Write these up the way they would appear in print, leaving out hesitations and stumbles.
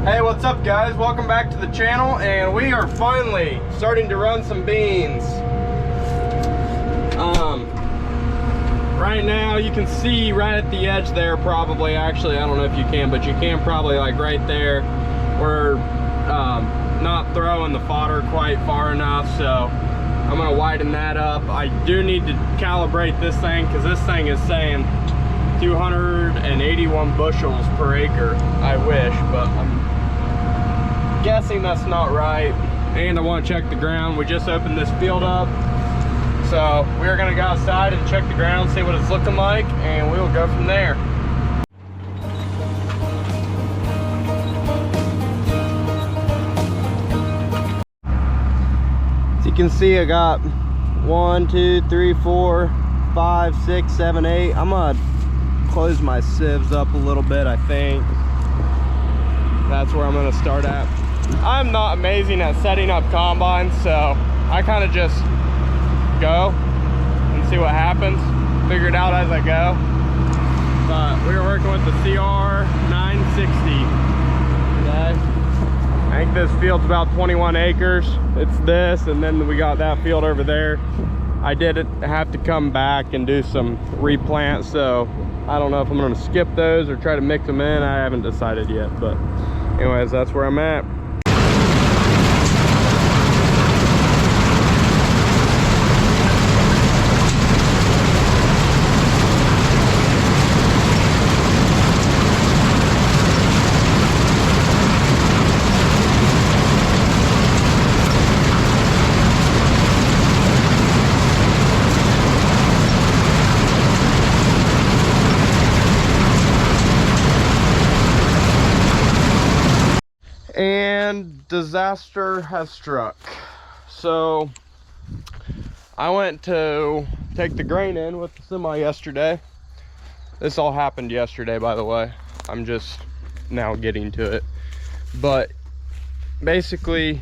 Hey, what's up guys? Welcome back to the channel, and we are finally starting to run some beans. Right now you can see right at the edge there, probably, actually I don't know if you can, but you can probably, like right there, we're not throwing the fodder quite far enough, so I'm gonna widen that up. I do need to calibrate this thing because this thing is saying 281 bushels per acre. I wish, but I'm guessing that's not right. And I want to check the ground. We just opened this field up, so we're gonna go outside and check the ground, see what it's looking like, and we will go from there. As you can see, I got 1, 2, 3, 4, 5, 6, 7, 8. I'm gonna close my sieves up a little bit. I think that's where I'm gonna start at. I'm not amazing at setting up combines, so I kind of just go and see what happens, figure it out as I go. But we were working with the CR 960 today. I think this field's about 21 acres. It's this, and then we got that field over there. I did have to come back and do some replant, so I don't know if I'm going to skip those or try to mix them in. I haven't decided yet, but anyways, that's where I'm at. And disaster has struck. So I went to take the grain in with the semi yesterday. This all happened yesterday, by the way. I'm just now getting to it. But basically,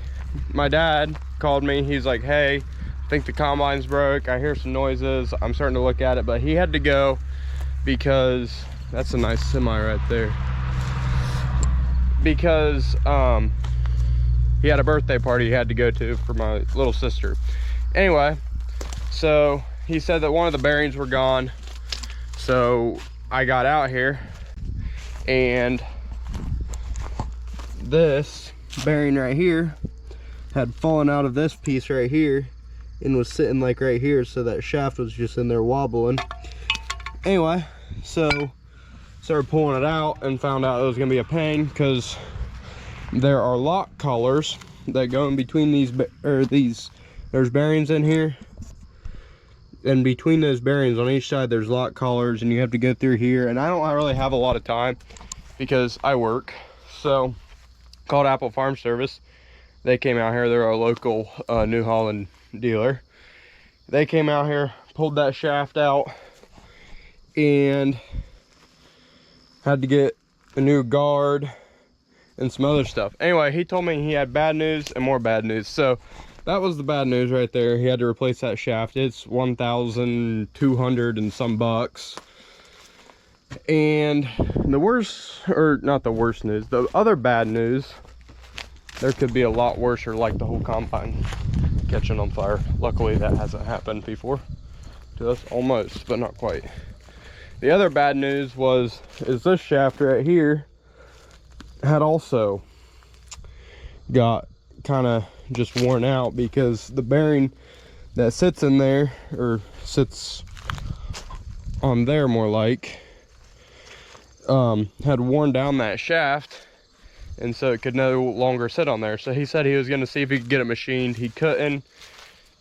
my dad called me. He's like, hey, I think the combine's broke. I hear some noises. I'm starting to look at it, but he had to go because that's a nice semi right there. Because he had a birthday party he had to go to for my little sister. Anyway, so he said that one of the bearings were gone. So I got out here, and this bearing right here had fallen out of this piece right here and was sitting like right here, so that shaft was just in there wobbling. Anyway, so started pulling it out and found out it was gonna be a pain because there are lock collars that go in between there's bearings in here, and between those bearings on each side there's lock collars, and you have to go through here, and I don't really have a lot of time because I work. So called Apple Farm Service. They came out here. They're our local New Holland dealer. They came out here, pulled that shaft out, and had to get a new guard and some other stuff. Anyway, he told me he had bad news and more bad news. So that was the bad news right there. He had to replace that shaft. It's 1,200 and some bucks. And the worst, or not the worst news, the other bad news, there could be a lot worse, or like the whole combine catching on fire. Luckily that hasn't happened before to us, almost, but not quite. The other bad news is this shaft right here had also got kind of just worn out, because the bearing that sits in there, or sits on there more like, had worn down that shaft, and so it could no longer sit on there. So he said he was going to see if he could get it machined. He couldn't,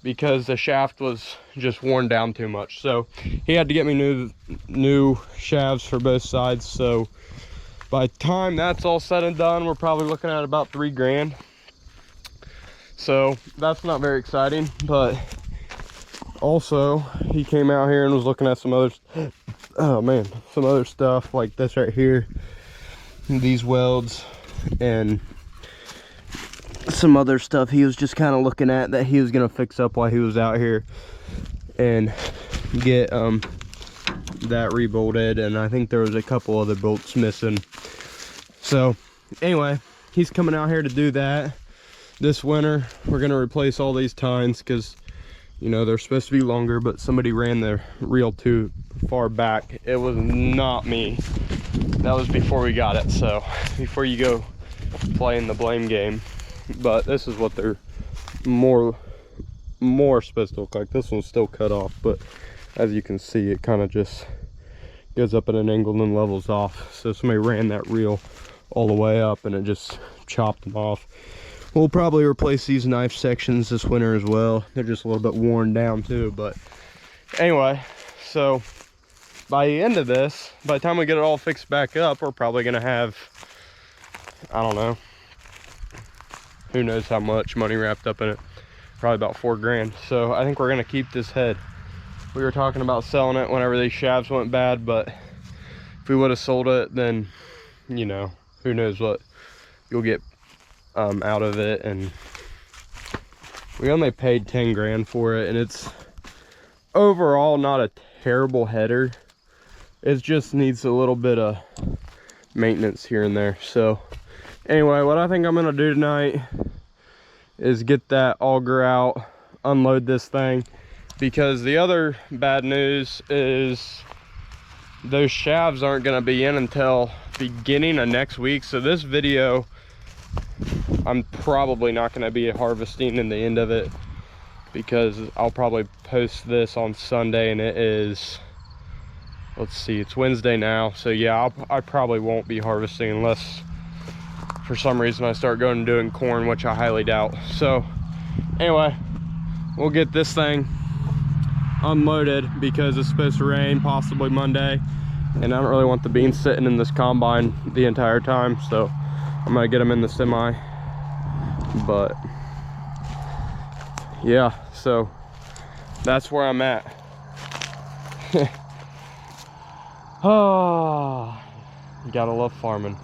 because the shaft was just worn down too much. So he had to get me new shafts for both sides. So by the time that's all said and done, we're probably looking at about $3 grand. So that's not very exciting. But also he came out here and was looking at some other, oh man, some other stuff like this right here, these welds, and some other stuff he was just kind of looking at that he was gonna fix up while he was out here and get that rebolted, and I think there was a couple other bolts missing. So anyway, he's coming out here to do that this winter. We're gonna replace all these tines because, you know, they're supposed to be longer, but somebody ran the reel too far back. It was not me. That was before we got it, so before you go playing the blame game. But this is what they're more supposed to look like. This one's still cut off, but as you can see, it kind of just goes up at an angle and then levels off. So somebody ran that reel all the way up and it just chopped them off. We'll probably replace these knife sections this winter as well. They're just a little bit worn down too. But anyway, so by the end of this, by the time we get it all fixed back up, we're probably gonna have, I don't know, who knows how much money wrapped up in it. Probably about 4 grand. So I think we're gonna keep this head. We were talking about selling it whenever these shafts went bad, but if we would have sold it, then, you know, who knows what you'll get out of it. And we only paid 10 grand for it, and it's overall not a terrible header. It just needs a little bit of maintenance here and there. So anyway, what I think I'm gonna do tonight is get that auger out, unload this thing, because the other bad news is those shafts aren't going to be in until beginning of next week. So this video, I'm probably not going to be harvesting in the end of it, because I'll probably post this on Sunday, and it is, let's see, it's Wednesday now. So yeah, I probably won't be harvesting unless for some reason I start going and doing corn, which I highly doubt. So anyway, we'll get this thing unloaded because it's supposed to rain possibly Monday, and I don't really want the beans sitting in this combine the entire time. So I'm gonna get them in the semi. But yeah, so that's where I'm at. Oh, you gotta love farming.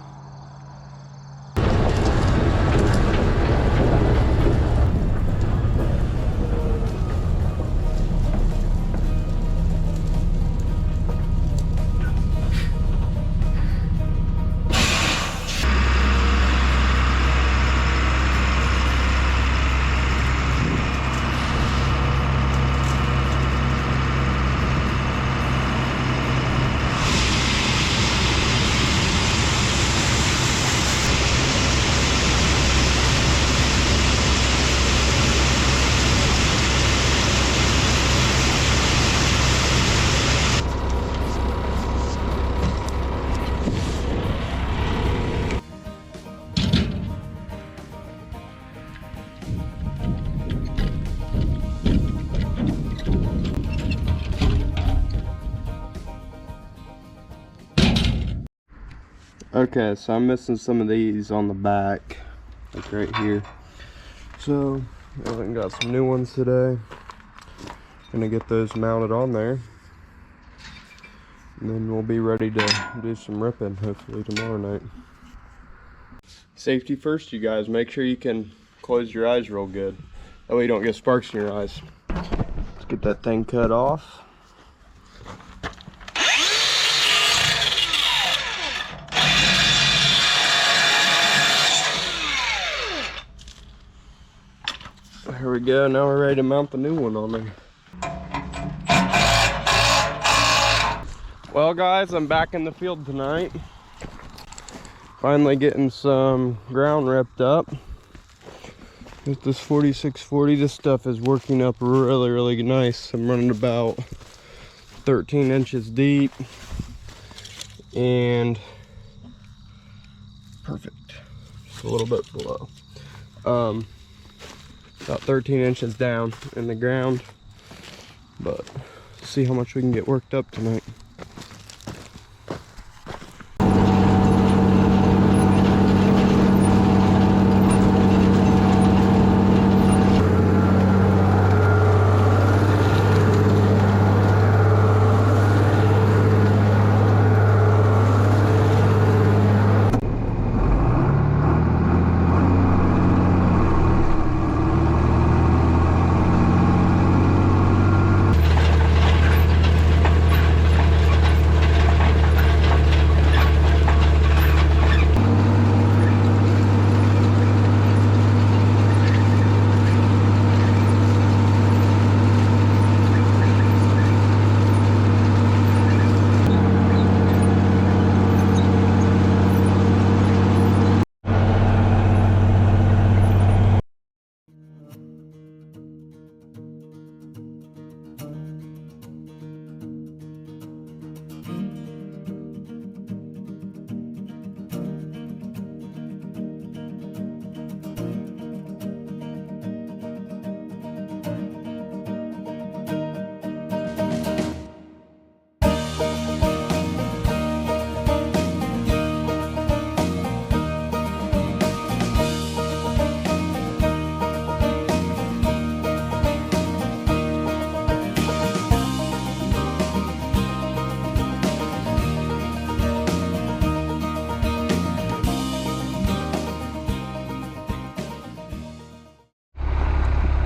Okay, so I'm missing some of these on the back, like right here. So I went and got some new ones today. Gonna get those mounted on there, and then we'll be ready to do some ripping hopefully tomorrow night. Safety first, you guys. Make sure you can close your eyes real good. That way you don't get sparks in your eyes. Let's get that thing cut off. Here we go, now we're ready to mount the new one on there. Well guys, I'm back in the field tonight. Finally getting some ground ripped up with this 4640. This stuff is working up really nice. I'm running about 13 inches deep and perfect, just a little bit below. About 13 inches down in the ground, but see how much we can get worked up tonight.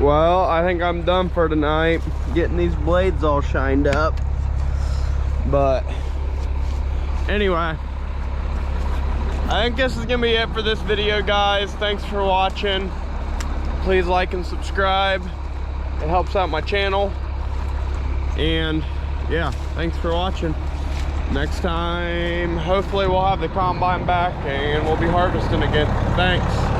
Well, I think I'm done for tonight, getting these blades all shined up. But anyway, I think this is gonna be it for this video, guys. Thanks for watching. Please like and subscribe. It helps out my channel. And yeah, thanks for watching. Next time, hopefully we'll have the combine back and we'll be harvesting again. Thanks.